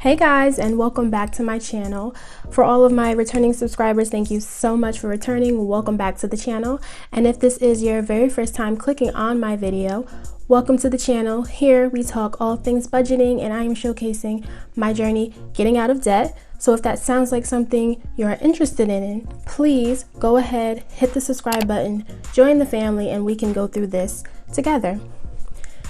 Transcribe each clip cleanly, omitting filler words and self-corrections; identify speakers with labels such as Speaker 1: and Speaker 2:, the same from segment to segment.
Speaker 1: Hey guys, and welcome back to my channel. For all of my returning subscribers, thank you so much for returning. Welcome back to the channel. And if this is your very first time clicking on my video, welcome to the channel. Here we talk all things budgeting, and I am showcasing my journey getting out of debt. So if that sounds like something you're interested in, please go ahead, hit the subscribe button, join the family, and we can go through this together.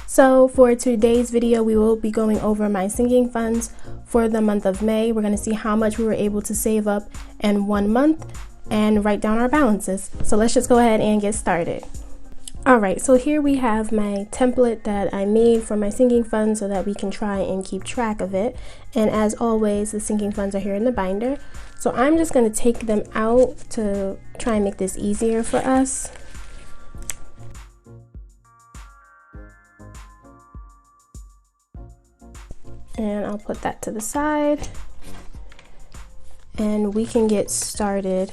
Speaker 1: So for today's video, we will be going over my sinking funds for the month of May. We're going to see how much we were able to save up in 1 month and write down our balances. So let's just go ahead and get started. Alright, so here we have my template that I made for my sinking fund so that we can try and keep track of it. And as always, the sinking funds are here in the binder. So I'm just going to take them out to try and make this easier for us. And I'll put that to the side, and we can get started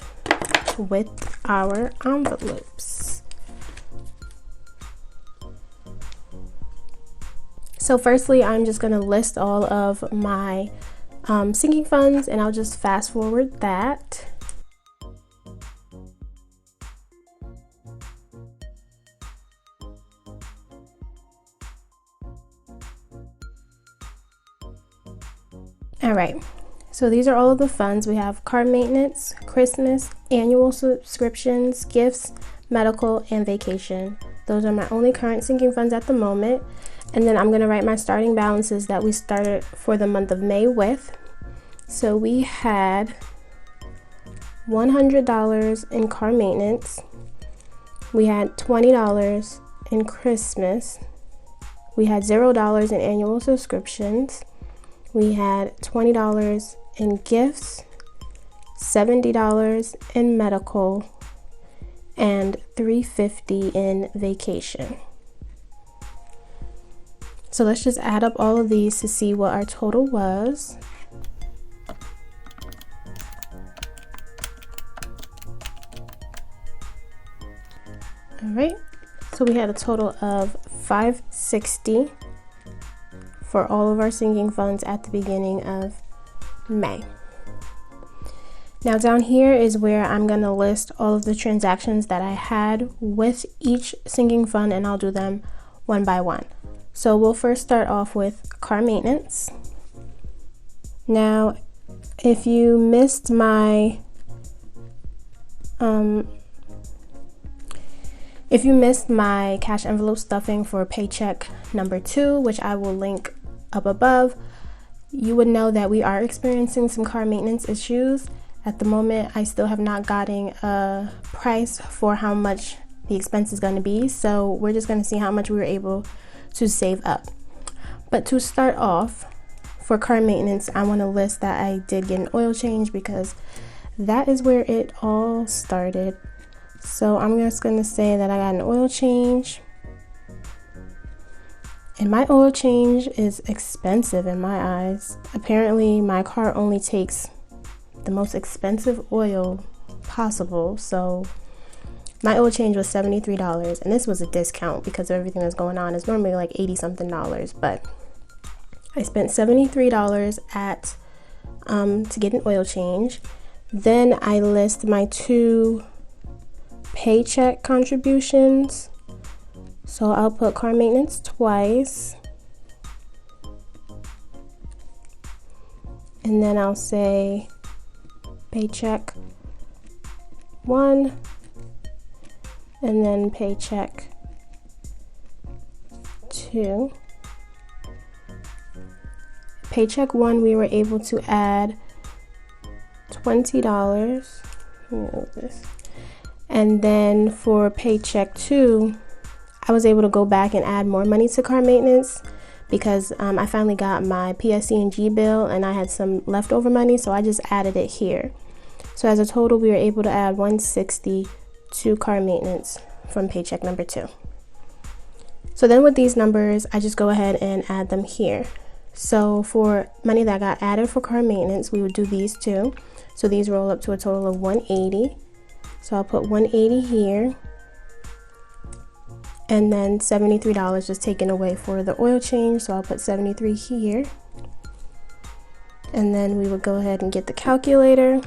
Speaker 1: with our envelopes. So firstly, I'm just going to list all of my sinking funds, and I'll just fast forward that. Alright, so these are all of the funds. We have car maintenance, Christmas, annual subscriptions, gifts, medical, and vacation. Those are my only current sinking funds at the moment. And then I'm going to write my starting balances that we started for the month of May with. So we had $100 in car maintenance. We had $20 in Christmas. We had $0 in annual subscriptions. We had $20 in gifts, $70 in medical, and $350 in vacation. So let's just add up all of these to see what our total was. All right, so we had a total of $560 for all of our sinking funds at the beginning of May. Now down here is where I'm going to list all of the transactions that I had with each sinking fund, and I'll do them one by one. So we'll first start off with car maintenance. Now if you missed my cash envelope stuffing for paycheck number 2, which I will link up above, you would know that we are experiencing some car maintenance issues. At the moment, I still have not gotten a price for how much the expense is going to be, so we're just going to see how much we were able to save up. But to start off, for car maintenance, I want to list that I did get an oil change because that is where it all started. So I'm just going to say that I got an oil change. And my oil change is expensive in my eyes. Apparently my car only takes the most expensive oil possible. So my oil change was $73, and this was a discount because of everything that's going on. It's normally like $80 something, but I spent $73 at to get an oil change. Then I list my 2 paycheck contributions. So I'll put car maintenance twice, and then I'll say paycheck 1, and then paycheck 2. Paycheck 1, we were able to add $20. Let me move this. And then for paycheck 2, I was able to go back and add more money to car maintenance because I finally got my PSE&G bill and I had some leftover money, so I just added it here. So as a total, we were able to add $160 to car maintenance from paycheck number 2. So then with these numbers, I just go ahead and add them here. So for money that got added for car maintenance, we would do these 2. So these roll up to a total of $180. So I'll put $180 here. And then $73 just taken away for the oil change, so I'll put $73 here. And then we would go ahead and get the calculator.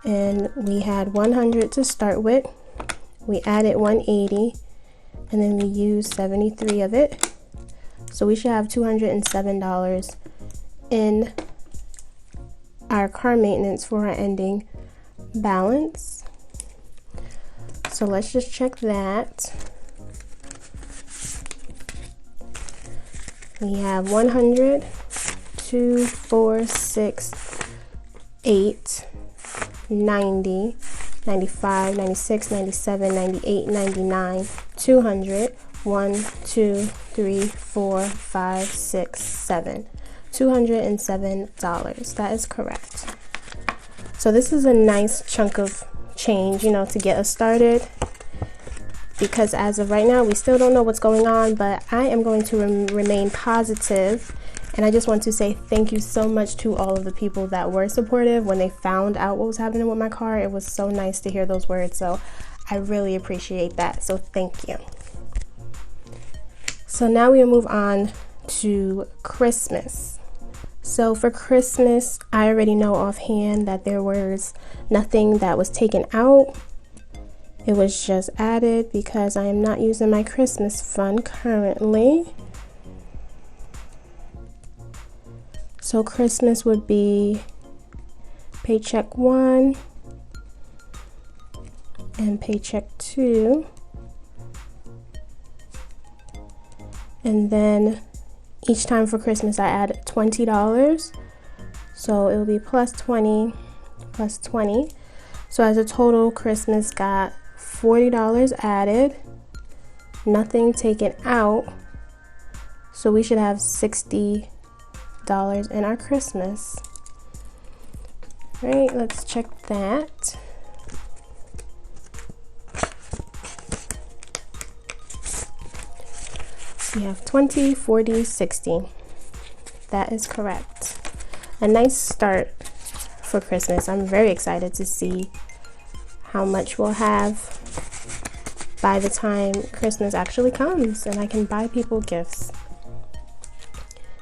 Speaker 1: And we had 100 to start with. We added 180, and then we used 73 of it. So we should have $207 in our car maintenance for our ending balance. So let's just check that. We have 100, 2, 4, 6, 8, 90, 95, 96, 97, 98, 99, 200, 1, 2, 3, 4, 5, 6, 7. $207. That is correct. So this is a nice chunk of change, you know, to get us started, because as of right now we still don't know what's going on, but I am going to remain positive. And I just want to say thank you so much to all of the people that were supportive when they found out what was happening with my car. It was so nice to hear those words, so I really appreciate that, so thank you. So now we move on to Christmas. So for Christmas, I already know offhand that there was nothing that was taken out. It was just added because I am not using my Christmas fund currently. So Christmas would be paycheck 1 and paycheck 2. And then each time for Christmas I add $20. So it will be plus 20, plus 20. So as a total, Christmas got $40 added, nothing taken out. So we should have $60 in our Christmas. Right, let's check that. We have 20, 40, 60. That is correct. A nice start for Christmas. I'm very excited to see how much we'll have by the time Christmas actually comes and I can buy people gifts.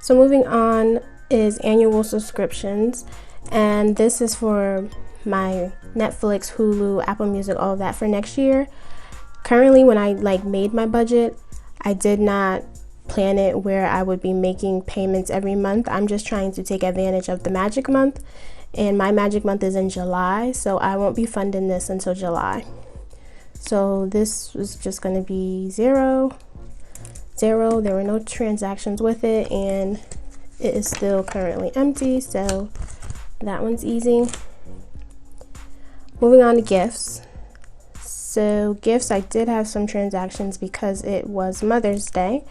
Speaker 1: So moving on is annual subscriptions, and this is for my Netflix, Hulu, Apple Music, all of that for next year. Currently, when I made my budget, I did not plan it where I would be making payments every month. I'm just trying to take advantage of the magic month, and my magic month is in July, so I won't be funding this until July. So this was just going to be zero. There were no transactions with it, and it is still currently empty, so that one's easy. Moving on to gifts. So gifts, I did have some transactions because it was Mother's Day.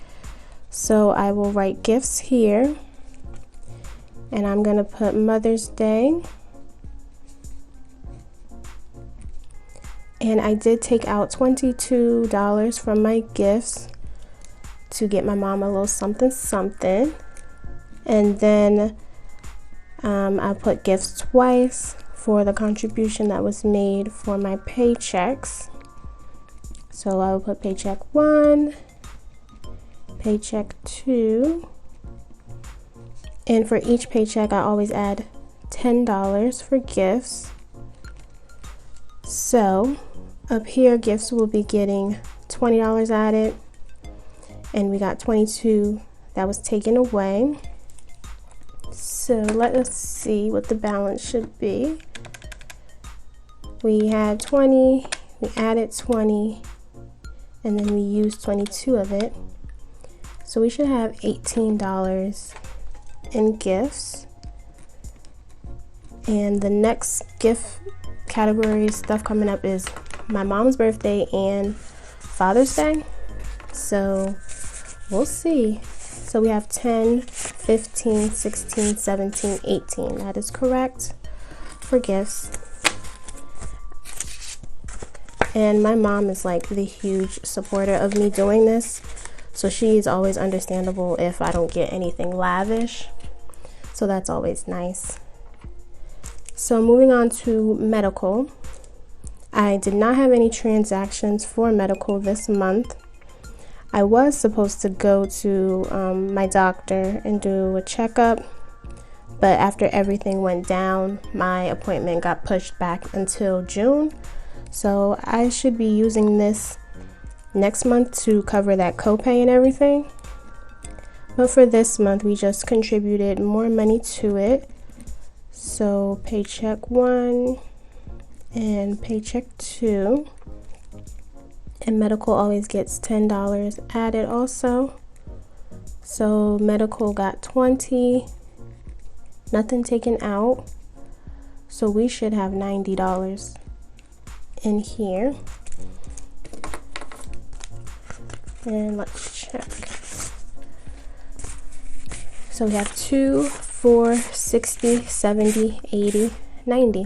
Speaker 1: So I will write gifts here, and I'm gonna put Mother's Day. And I did take out $22 from my gifts to get my mom a little something something. And then I put gifts twice for the contribution that was made for my paychecks. So I will put paycheck 1, paycheck 2, and for each paycheck I always add $10 for gifts. So up here, gifts will be getting $20 added, and we got 22 that was taken away. So let us see what the balance should be. We had 20, we added 20, and then we used 22 of it. So we should have $18 in gifts. And the next gift category stuff coming up is my mom's birthday and Father's Day. So we'll see. So we have 10, 15, 16, 17, 18. That is correct for gifts. And my mom is like the huge supporter of me doing this. So she's always understandable if I don't get anything lavish. So that's always nice. So moving on to medical. I did not have any transactions for medical this month. I was supposed to go to my doctor and do a checkup, but after everything went down, my appointment got pushed back until June. So I should be using this next month to cover that copay and everything. But for this month, we just contributed more money to it. So paycheck 1 and paycheck 2. And medical always gets $10 added also. So medical got $20, nothing taken out. So we should have $90 in here. And let's check. So we have 2, 4, 60, 70, 80, 90.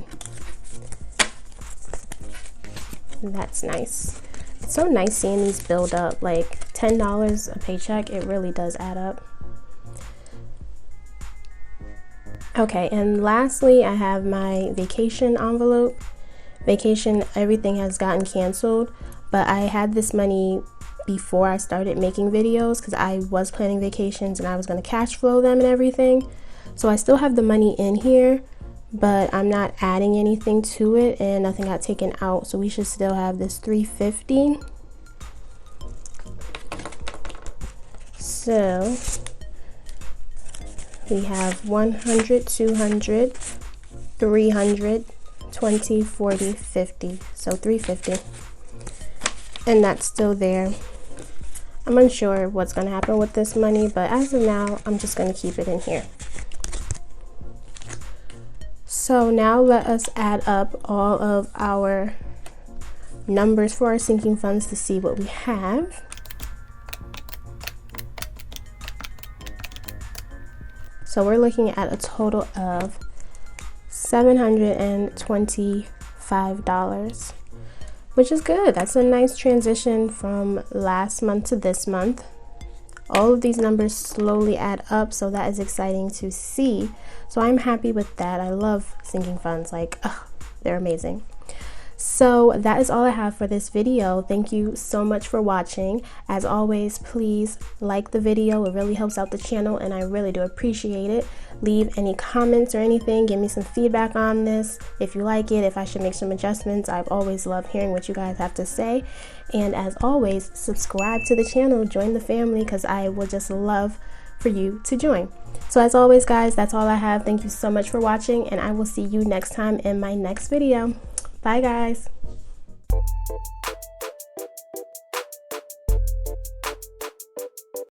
Speaker 1: That's nice. It's so nice seeing these build up. Like $10 a paycheck, it really does add up. Okay, and lastly, I have my vacation envelope. Vacation, everything has gotten canceled, but I had this money before I started making videos because I was planning vacations and I was going to cash flow them and everything. So I still have the money in here, but I'm not adding anything to it and nothing got taken out. So we should still have this $350. So we have 100, 200, 300, 20, 40, 50. So $350. And that's still there. I'm unsure what's going to happen with this money, but as of now, I'm just going to keep it in here. So now let us add up all of our numbers for our sinking funds to see what we have. So we're looking at a total of $725. Which is good. That's a nice transition from last month to this month. All of these numbers slowly add up, so that is exciting to see. So I'm happy with that. I love sinking funds. Like, they're amazing. So that is all I have for this video. Thank you so much for watching. As always, please like the video. It really helps out the channel and I really do appreciate it. Leave any comments or anything. Give me some feedback on this. If you like it, if I should make some adjustments. I've always loved hearing what you guys have to say. And as always, subscribe to the channel. Join the family because I would just love for you to join. So as always, guys, that's all I have. Thank you so much for watching and I will see you next time in my next video. Bye, guys.